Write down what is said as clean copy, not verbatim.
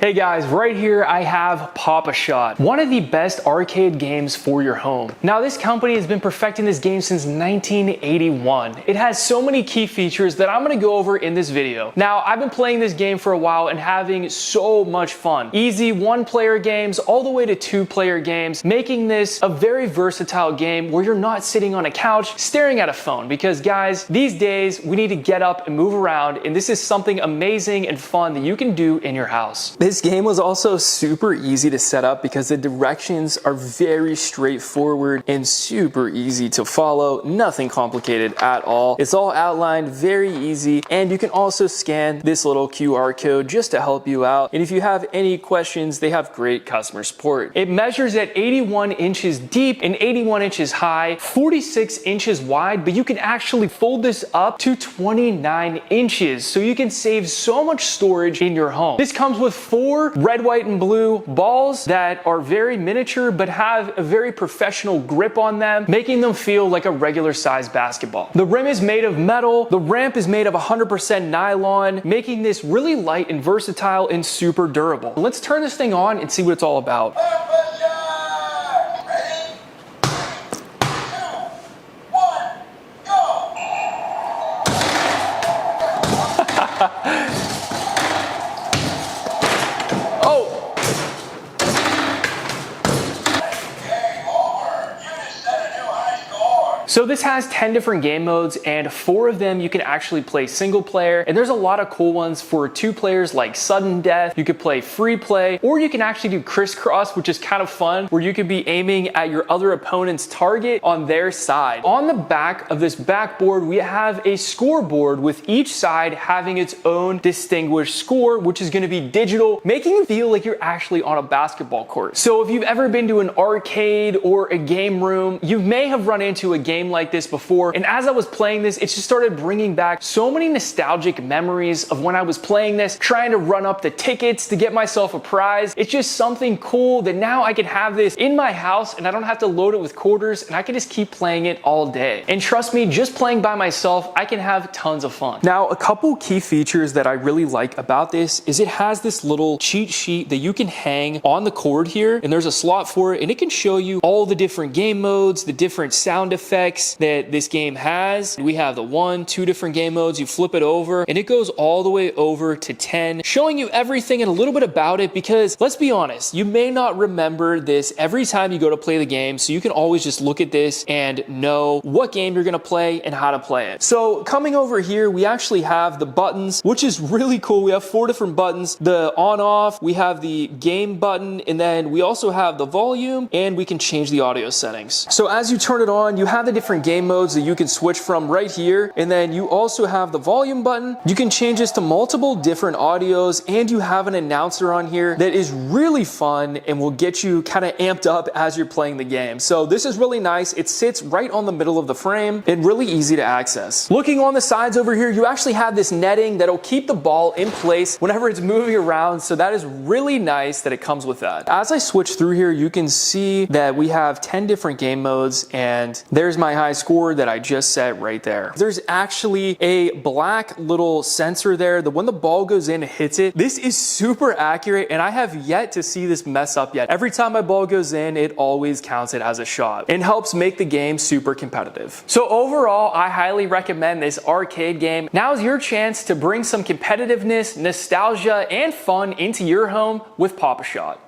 Hey guys, right here I have Pop-A-Shot, one of the best arcade games for your home. Now this company has been perfecting this game since 1981. It has so many key features that I'm gonna go over in this video. Now I've been playing this game for a while and having so much fun. Easy one-player games all the way to two-player games, making this a very versatile game where you're not sitting on a couch staring at a phone. Because guys, these days we need to get up and move around, and this is something amazing and fun that you can do in your house. This game was also super easy to set up because the directions are very straightforward and super easy to follow. Nothing complicated at all. It's all outlined, very easy, and you can also scan this little QR code just to help you out. And if you have any questions, they have great customer support. It measures at 81 inches deep and 81 inches high, 46 inches wide, but you can actually fold this up to 29 inches, so you can save so much storage in your home. This comes with 4 red, white, and blue balls that are very miniature but have a very professional grip on them, making them feel like a regular size basketball. The rim is made of metal. The ramp is made of 100% nylon, making this really light and versatile and super durable. Let's turn this thing on and see what it's all about. So this has 10 different game modes, and 4 of them you can actually play single player, and there's a lot of cool ones for 2 players like sudden death. You could play free play, or you can actually do crisscross, which is kind of fun, where you could be aiming at your other opponent's target on their side. On the back of this backboard, we have a scoreboard with each side having its own distinguished score, which is going to be digital, making you feel like you're actually on a basketball court. So if you've ever been to an arcade or a game room, you may have run into a game like this before, and as I was playing this, it just started bringing back so many nostalgic memories of when I was playing this, trying to run up the tickets to get myself a prize. It's just something cool that now I can have this in my house and I don't have to load it with quarters, and I can just keep playing it all day. And trust me, just playing by myself, I can have tons of fun. Now, a couple key features that I really like about this is it has this little cheat sheet that you can hang on the cord here, and there's a slot for it, and it can show you all the different game modes, the different sound effects that this game has. We have the 1, 2 different game modes. You flip it over and it goes all the way over to 10, showing you everything and a little bit about it, because let's be honest, you may not remember this every time you go to play the game, so you can always just look at this and know what game you're gonna play and how to play it. So coming over here, we actually have the buttons, which is really cool. We have 4 different buttons. The on off, we have the game button, and then we also have the volume, and we can change the audio settings. So as you turn it on, you have the different game modes that you can switch from right here, and then you also have the volume button. You can change this to multiple different audios, and you have an announcer on here that is really fun and will get you kind of amped up as you're playing the game. So this is really nice. It sits right on the middle of the frame and really easy to access. Looking on the sides over here, you actually have this netting that'll keep the ball in place whenever it's moving around, so that is really nice that it comes with that. As I switch through here, you can see that we have 10 different game modes, and there's my high score that I just set right there. There's actually a black little sensor there that when the ball goes in, it hits it. This is super accurate, and I have yet to see this mess up yet. Every time my ball goes in, it always counts it as a shot and helps make the game super competitive. So overall, I highly recommend this arcade game. Now is your chance to bring some competitiveness, nostalgia, and fun into your home with Pop-A-Shot.